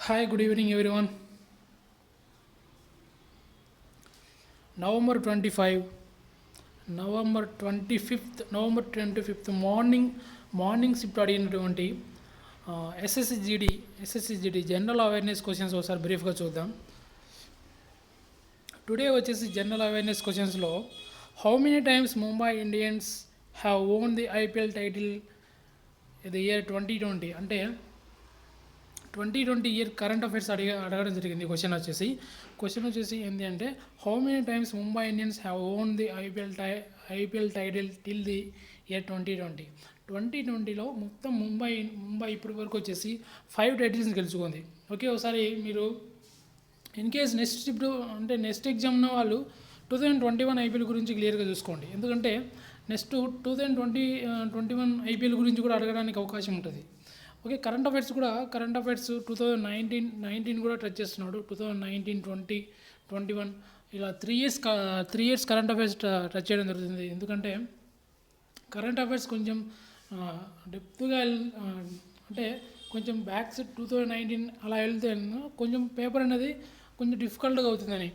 Hi, good evening, everyone. November 25, November 25th morning shift అడిగినటువంటి SSC GD general awareness questions ఒకసారి బ్రీఫ్గా చూద్దాం. Today వచ్చేసి జనరల్ అవేర్నెస్ క్వశ్చన్స్లో how many times Mumbai Indians have won the IPL title ఇది year 2020 అంటే 2020 year current affairs అడగడం జరిగింది. క్వశ్చన్ వచ్చేసి ఏంటి అంటే how many times Mumbai Indians have won the IPL title till the year 2020లో మొత్తం ముంబై ఇప్పటి వరకు వచ్చేసి 5 టైటిల్స్ గెలుచుకుంది. ఓకే, ఒకసారి మీరు ఇన్ కేస్ నెక్స్ట్ ఎగ్జామ్ ఉన్న వాళ్ళు 2021 ఐపీఎల్ గురించి క్లియర్గా చూసుకోండి. ఎందుకంటే నెక్స్ట్ 2021 ఐపీఎల్ గురించి కూడా అడగడానికి అవకాశం ఉంటుంది. ఓకే, కరెంట్ అఫైర్స్ 2019 కూడా టచ్ చేస్తున్నాడు. 2019, 20, 21 ఇలా 3 ఇయర్స్ కరెంట్ అఫైర్స్ టచ్ చేయడం జరుగుతుంది. ఎందుకంటే కరెంట్ అఫైర్స్ కొంచెం డెప్త్గా అంటే కొంచెం బ్యాక్ 2019 అలా వెళ్తే కొంచెం పేపర్ అనేది కొంచెం డిఫికల్ట్గా అవుతుందని.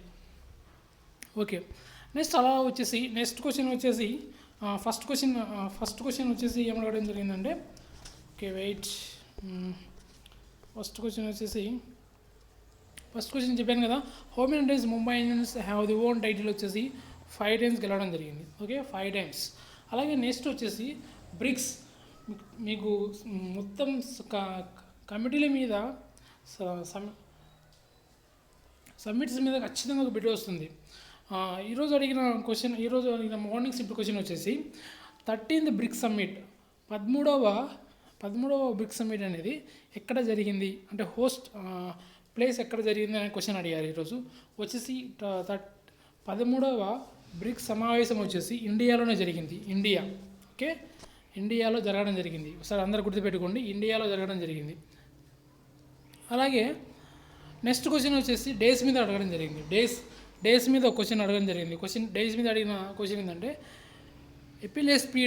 ఓకే, నెక్స్ట్ అలా వచ్చేసి నెక్స్ట్ క్వశ్చన్ వచ్చేసి ఫస్ట్ క్వశ్చన్ వచ్చేసి ఏమడగడం జరిగిందంటే ఓకే వెయిట్ ఫస్ట్ క్వశ్చన్ చెప్పాను కదా, how many times Mumbai Indians have the own title వచ్చేసి 5 టైమ్స్ గెలవడం జరిగింది. Okay, 5 times. అలాగే నెక్స్ట్ వచ్చేసి బ్రిక్స్ మీకు మొత్తం కమిటీల మీద సమ్మిట్స్ మీద ఖచ్చితంగా ఒక బిట్ వస్తుంది. ఈరోజు అడిగిన మార్నింగ్ షిఫ్ట్ క్వశ్చన్ వచ్చేసి 13th బ్రిక్స్ సమ్మిట్ 13వ బ్రిక్స్ సమ్మిట్ అనేది ఎక్కడ జరిగింది అంటే హోస్ట్ ప్లేస్ ఎక్కడ జరిగింది అనే క్వశ్చన్ అడిగారు. ఈరోజు వచ్చేసి 13వ బ్రిక్స్ సమావేశం వచ్చేసి ఇండియాలోనే జరిగింది. ఓకే, ఇండియాలో జరగడం జరిగింది. ఒకసారి అందరూ గుర్తుపెట్టుకోండి, ఇండియాలో జరగడం జరిగింది. అలాగే నెక్స్ట్ క్వశ్చన్ వచ్చేసి డేస్ మీద అడగడం జరిగింది. డేస్ మీద ఒక క్వశ్చన్ అడగడం జరిగింది. డేస్ మీద అడిగిన క్వశ్చన్ ఏంటంటే ఎపిలెస్పీ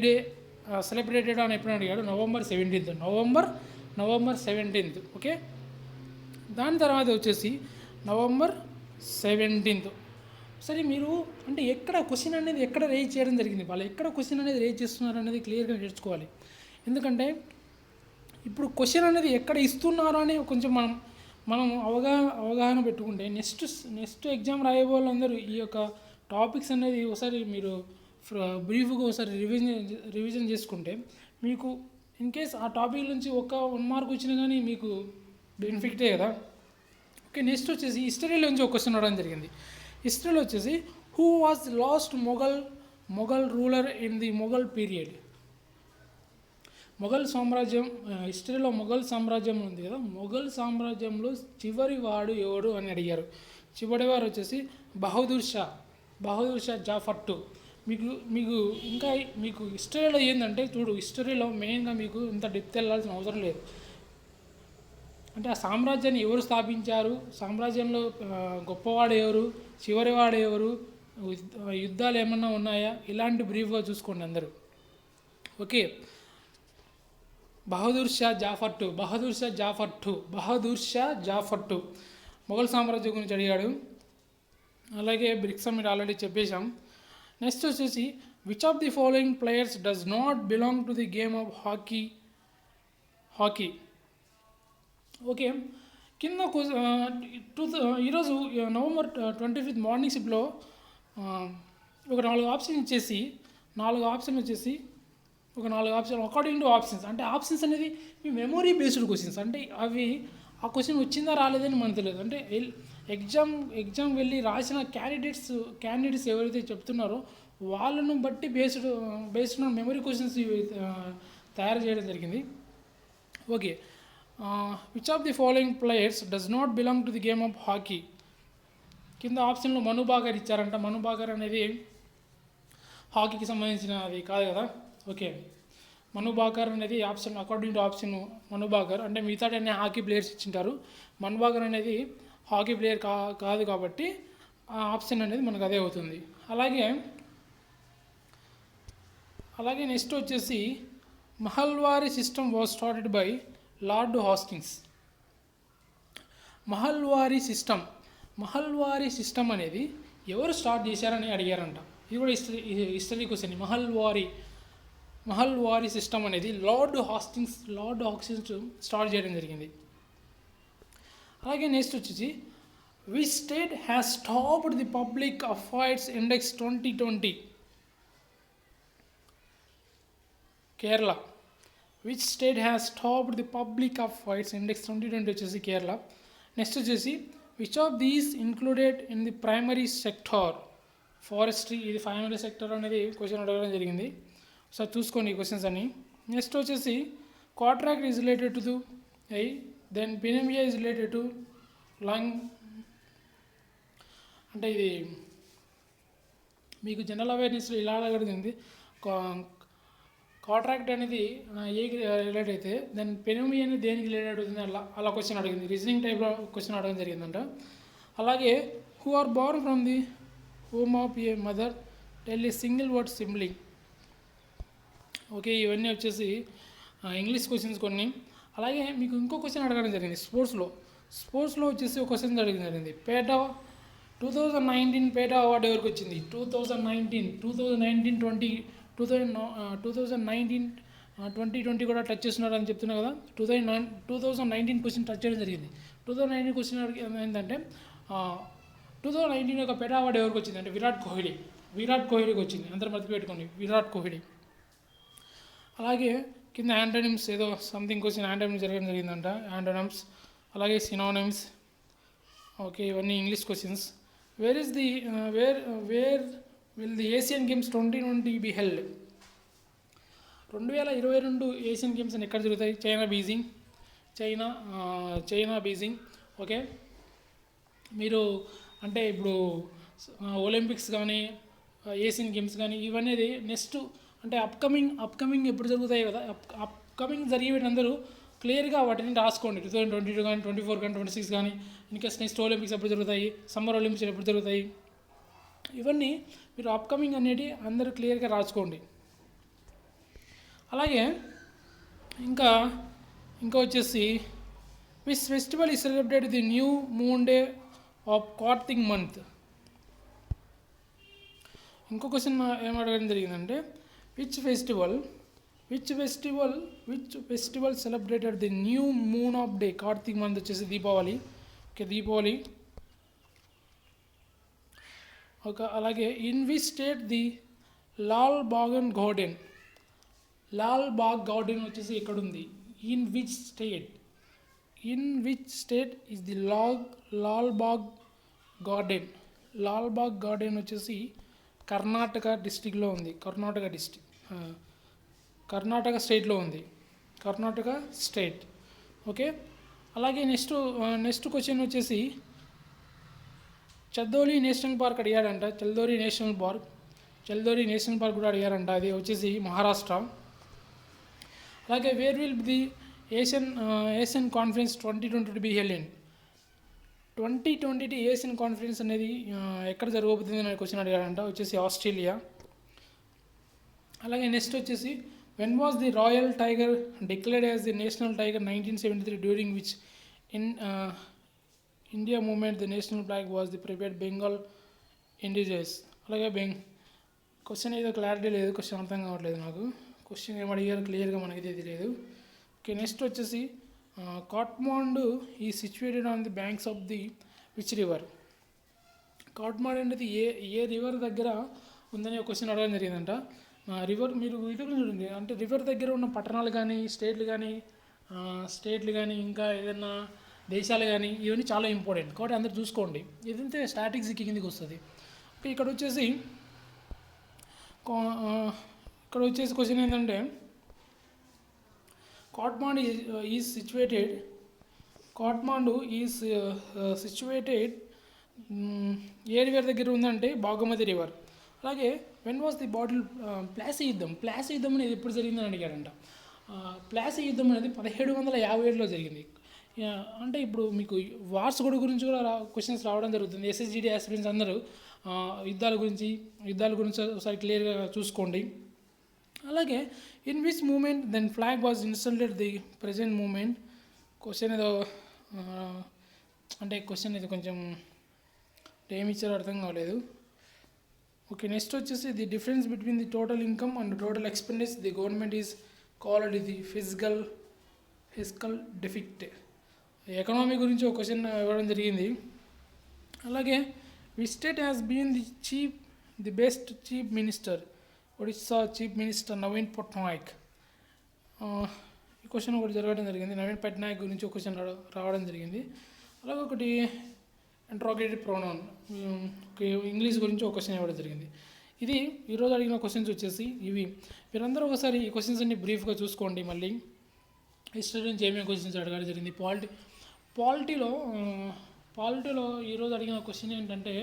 డే సెలబ్రేటెడ్ అని ఎప్పుడు అడిగాడు? November 17th. ఓకే, దాని తర్వాత వచ్చేసి నవంబర్ 17th. సరే, మీరు అంటే ఎక్కడ క్వశ్చన్ అనేది ఎక్కడ రేజ్ చేయడం జరిగింది, వాళ్ళు ఎక్కడ క్వశ్చన్ అనేది రేజ్ చేస్తున్నారు అనేది క్లియర్గా నేర్చుకోవాలి. ఎందుకంటే ఇప్పుడు క్వశ్చన్ అనేది ఎక్కడ ఇస్తున్నారో అని కొంచెం మనం అవగాహన పెట్టుకుంటే నెక్స్ట్ ఎగ్జామ్ రాయే వాళ్ళందరూ ఈ యొక్క టాపిక్స్ అనేది ఒకసారి మీరు బ్రీఫ్గా ఒకసారి రివిజన్ చేసుకుంటే మీకు ఇన్ కేస్ ఆ టాపిక్ నుంచి 1 మార్క్ వచ్చినా కానీ మీకు బెనిఫిటే కదా. ఓకే, నెక్స్ట్ వచ్చేసి హిస్టరీలో నుంచి ఒక క్వశ్చన్ అడగడం జరిగింది. హిస్టరీలో వచ్చేసి who was last Mughal ruler in the Mughal period. Mughal సామ్రాజ్యం హిస్టరీలో మొఘల్ సామ్రాజ్యం ఉంది కదా, మొఘల్ సామ్రాజ్యంలో చివరి వాడు ఎవడు అని అడిగారు. చివరివారు వచ్చేసి బహదూర్ షా జాఫర్ II. మీకు హిస్టరీలో ఏంటంటే హిస్టరీలో మెయిన్గా మీకు ఇంత డెప్త్ వెళ్ళాల్సిన అవసరం లేదు. అంటే ఆ సామ్రాజ్యాన్ని ఎవరు స్థాపించారు, సామ్రాజ్యంలో గొప్పవాడు ఎవరు, చివరివాడు ఎవరు, యుద్ధాలు ఏమన్నా ఉన్నాయా, ఇలాంటి బ్రీఫ్గా చూసుకోండి అందరూ. ఓకే, బహదూర్ షా జాఫర్ II మొఘల్ సామ్రాజ్యం గురించి అడిగాడు. అలాగే బ్రిక్స్ సమ్మిట్ ఆల్రెడీ చెప్పేశాం. నెక్స్ట్ వచ్చేసి which of the following players does not belong to the game of hockey. Okay, కింద ఈరోజు నవంబర్ 25 మార్నింగ్ షిఫ్ట్లో ఒక 4 ఆప్షన్ వచ్చేసి ఒక 4 ఆప్షన్ అకార్డింగ్ టు ఆప్షన్స్. అంటే ఆప్షన్స్ అనేది మీ మెమొరీ బేస్డ్ క్వశ్చన్స్. అంటే అవి ఆ క్వశ్చన్ వచ్చిందా రాలేదని మనకు తెలియదు. అంటే ఎగ్జామ్ వెళ్ళి రాసిన క్యాండిడేట్స్ ఎవరైతే చెప్తున్నారో వాళ్ళను బట్టి బేస్డ్ ఆన్ మెమరీ క్వశ్చన్స్ తయారు చేయడం జరిగింది. Okay, which of the following players does not belong to the game of hockey. కింద ఆప్షన్లో మను బాకర్ ఇచ్చారంట. మను బాకర్ అనేది హాకీకి సంబంధించిన అది కాదు కదా. ఓకే, మను బాకర్ అనేది ఆప్షన్ అకార్డింగ్ టు ఆప్షన్ మను బాకర్ అంటే మిగతా అన్ని హాకీ ప్లేయర్స్ ఇచ్చింటారు. మను బాకర్ అనేది హాకీ ప్లేయర్ కాదు కాబట్టి ఆ ఆప్షన్ అనేది మనకు అదే అవుతుంది. అలాగే నెక్స్ట్ వచ్చేసి Mahalwari system was started by lord Hastings. Mahalwari system అనేది ఎవరు స్టార్ట్ చేశారని అడిగారంట. ఇది కూడా హిస్టరీ క్వశ్చన్. మహల్వారీ సిస్టమ్ అనేది లార్డ్ హాస్టింగ్స్ స్టార్ట్ చేయడం జరిగింది. అలాగే నెక్స్ట్ వచ్చేసి which state has topped the public affairs index 2020? Kerala. Which state has topped the public affairs index 2020 వచ్చేసి కేరళ. నెక్స్ట్ వచ్చేసి which of these included in the primary sector? Forestry. ఇది primary sector అనేది question అడగడం జరిగింది. సో చూసుకోండి ఈ questions అన్ని. Next వచ్చేసి contract is related to then pneumonia is related to lung. అంటే ఇది మీకు జనరల్ అవేర్నెస్లో ఇలా అడగడింది. కాంట్రాక్ట్ అనేది ఏకి రిలేట్ అయితే దెన్ పెనమియా అనేది దేనికి రిలేటెడ్ అవుతుంది అలా క్వశ్చన్ అడిగింది. రీజనింగ్ టైప్లో క్వశ్చన్ అడగడం జరిగిందంట. అలాగే who are born from the home of a mother tell a single word sibling. Okay, ఇవన్నీ వచ్చేసి ఇంగ్లీష్ క్వశ్చన్స్ కొన్ని. అలాగే మీకు ఇంకో క్వశ్చన్ అడగడం జరిగింది స్పోర్ట్స్లో వచ్చేసి ఒక క్వశ్చన్ అడగడం జరిగింది. 2019 పేటా అవార్డు ఎవరికి వచ్చింది? 2019 కూడా టచ్ చేస్తున్నారు అని చెప్తున్నా కదా. 2019 క్వశ్చన్ టచ్ చేయడం జరిగింది. 2019 క్వశ్చన్ ఏంటంటే 2019 యొక్క పేటా అవార్డు ఎవరికి వచ్చింది అంటే విరాట్ కోహ్లీకి వచ్చింది. అందరూ మర్చిపెట్టుకోండి, విరాట్ కోహ్లీ. అలాగే కింద యాంటోనిమ్స్ ఏదో సంథింగ్ క్వశ్చన్ యాంటోనిమ్స్ జరగడం జరిగిందంట. యాంటోనిమ్స్ అలాగే సినోనిమ్స్. ఓకే, ఇవన్నీ English questions. Where will the Asian games 2020 be held? 2022 Asian games అని ఎక్కడ జరుగుతాయి? China Beijing. ఓకే, మీరు అంటే ఇప్పుడు ఒలింపిక్స్ కానీ ఏషియన్ గేమ్స్ కానీ ఇవన్నీ నెక్స్ట్ అంటే అప్కమింగ్ ఎప్పుడు జరుగుతాయి కదా. అప్కమింగ్ జరిగేవి అందరూ క్లియర్గా వాటిని రాసుకోండి. 2022 కానీ 2024 కానీ 2026 కానీ ఇంకా నెక్స్ట్ ఒలింపిక్స్ ఎప్పుడు జరుగుతాయి, సమ్మర్ ఒలింపిక్స్ ఎప్పుడు జరుగుతాయి, ఇవన్నీ మీరు అప్కమింగ్ అనేవి అందరూ క్లియర్గా రాసుకోండి. అలాగే ఇంకా వచ్చేసి విచ్ ఫెస్టివల్ ఈ celebrate the new moon day of Kartik month? ఇంకో క్వశ్చన్ ఏం అడగడం జరిగిందంటే which festival celebrated the new moon of day Kartik month వచ్చేసి దీపావళి. ఓకే, దీపావళి. ఒక అలాగే in which state the Lal Bagh garden వచ్చేసి ఎక్కడుంది? In which state is the Lal Bagh garden వచ్చేసి కర్ణాటక డిస్ట్రిక్ట్లో ఉంది. కర్ణాటక స్టేట్లో ఉంది. కర్ణాటక స్టేట్. ఓకే, అలాగే నెక్స్ట్ క్వశ్చన్ వచ్చేసి Chaldoli national park అడిగాడంట. చల్దోరి national park కూడా అడిగారంట. అది వచ్చేసి మహారాష్ట్ర. అలాగే where will the Asian conference 2020 be held in? 2020 Asian conference అనేది ఎక్కడ జరగబోతుంది అనే క్వశ్చన్ అడిగాడంట. వచ్చేసి ఆస్ట్రేలియా. అలాగే నెక్స్ట్ వచ్చేసి when was the royal tiger declared as the national tiger 1973 during which India movement the national flag was the prepared Bengal individuals. అలాగే question ఏదో clarity లేదు, క్వశ్చన్ అర్థం కావట్లేదు నాకు. క్వశ్చన్ ఏం అడిగారు క్లియర్గా మనకి తెలియదు. ఓకే, నెక్స్ట్ వచ్చేసి కాట్మాండు ఈ situated on the banks of the which river? Kathmandu అనేది ఏ రివర్ దగ్గర ఉందని ఒక క్వశ్చన్ అడగడం జరిగిందంట. రివర్ మీరు వీటిలో చూడండి, అంటే రివర్ దగ్గర ఉన్న పట్టణాలు కానీ స్టేట్లు కానీ ఇంకా ఏదైనా దేశాలు కానీ ఇవన్నీ చాలా ఇంపార్టెంట్ కాబట్టి అందరు చూసుకోండి. ఇదంతే స్టాటిక్స్ కిందికి వస్తుంది. ఓకే, ఇక్కడ వచ్చేసి క్వశ్చన్ ఏంటంటే Kathmandu is situated A river దగ్గర ఉందంటే బాగమతి రివర్. అలాగే when was the bottle Plassey యుద్ధం అనేది ఎప్పుడు జరిగిందని అడిగాడంట. ప్లాసీ యుద్ధం అనేది 1757లో జరిగింది. అంటే ఇప్పుడు మీకు వార్స్ గురించి కూడా క్వశ్చన్స్ రావడం జరుగుతుంది. ఎస్ఎస్జిడి ఆస్పిరెంట్స్ అందరూ యుద్ధాల గురించి ఒకసారి క్లియర్గా చూసుకోండి. అలాగే in which moment then flag was installed the present moment? Question ఏదో అంటే క్వశ్చన్ ఇది కొంచెం ఏమి ఇచ్చారో అర్థం కాలేదు. ఓకే, నెక్స్ట్ వచ్చేసి the difference between the total income and total expenditure the government is called the physical deficit. Economy గురించి ఒక క్వశ్చన్ ఇవ్వడం జరిగింది. అలాగే which state has been the best chief minister? Odisha chief minister Naveen Patnaik. ఈ క్వశ్చన్ ఒకటి జరగడం జరిగింది. నవీన్ పట్నాయక్ గురించి ఒక క్వశ్చన్ రావడం జరిగింది. అలాగే ఒకటి ఇంట్రాగేటివ్ ప్రొనౌన్ ఇంగ్లీష్ గురించి ఒక క్వశ్చన్ ఇవ్వడం జరిగింది. ఇది ఈరోజు అడిగిన క్వశ్చన్స్ వచ్చేసి ఇవి. మీరందరూ ఒకసారి ఈ క్వశ్చన్స్ అన్ని బ్రీఫ్గా చూసుకోండి. మళ్ళీ హిస్టరీ నుంచి ఏమేమి క్వశ్చన్స్ అడగడం జరిగింది. పాలిటీలో ఈరోజు అడిగిన క్వశ్చన్ ఏంటంటే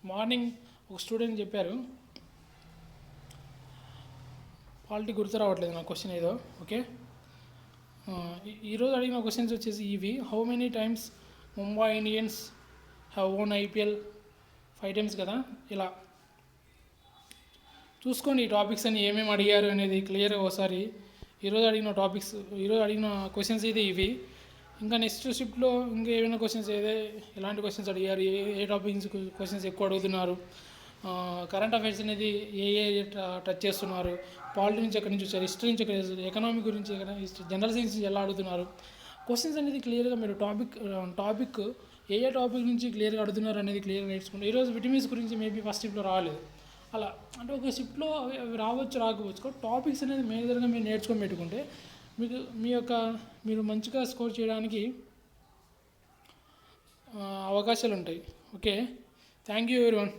మార్నింగ్ ఒక స్టూడెంట్ చెప్పారు. పాలిటీ గుర్తు రావట్లేదు నా క్వశ్చన్ ఏదో. ఓకే, ఈరోజు అడిగిన క్వశ్చన్స్ వచ్చేసి ఇవి. How many times Mumbai Indians have own IPL? 5 times కదా. ఇలా చూసుకోండి. ఈ టాపిక్స్ అని ఏమేమి అడిగారు అనేది క్లియర్గా ఒకసారి. ఈరోజు అడిగిన క్వశ్చన్స్ అయితే ఇవి. ఇంకా నెక్స్ట్ షిఫ్ట్లో ఇంకా ఏమైనా క్వశ్చన్స్ ఎలాంటి క్వశ్చన్స్ అడిగారు, ఏ టాపిక్స్ క్వశ్చన్స్ ఎక్కువ అడుగుతున్నారు, కరెంట్ అఫైర్స్ అనేది ఏ టచ్ చేస్తున్నారు, పాలిటీ నుంచి ఎక్కడి నుంచి వచ్చారు, హిస్టరీ నుంచి ఎకనామీ గురించి, జనరల్ సైన్స్ ఎలా అడుగుతున్నారు, క్వశ్చన్స్ అనేది క్లియర్గా మీరు టాపిక్ ఏ టాపిక్ నుంచి క్లియర్గా అడుగుతున్నారు అనేది క్లియర్గా నేర్చుకోండి. ఈరోజు విటమిన్స్ గురించి మేబీ ఫస్ట్ షిఫ్ట్లో రాలేదు. అలా అంటే ఒక షిఫ్ట్లో అవి రావచ్చు రాకపోవచ్చు. టాపిక్స్ అనేది మేజర్గా మీరు నేర్చుకొని పెట్టుకుంటే మీరు మంచిగా స్కోర్ చేయడానికి అవకాశాలు ఉంటాయి. Okay, thank you everyone.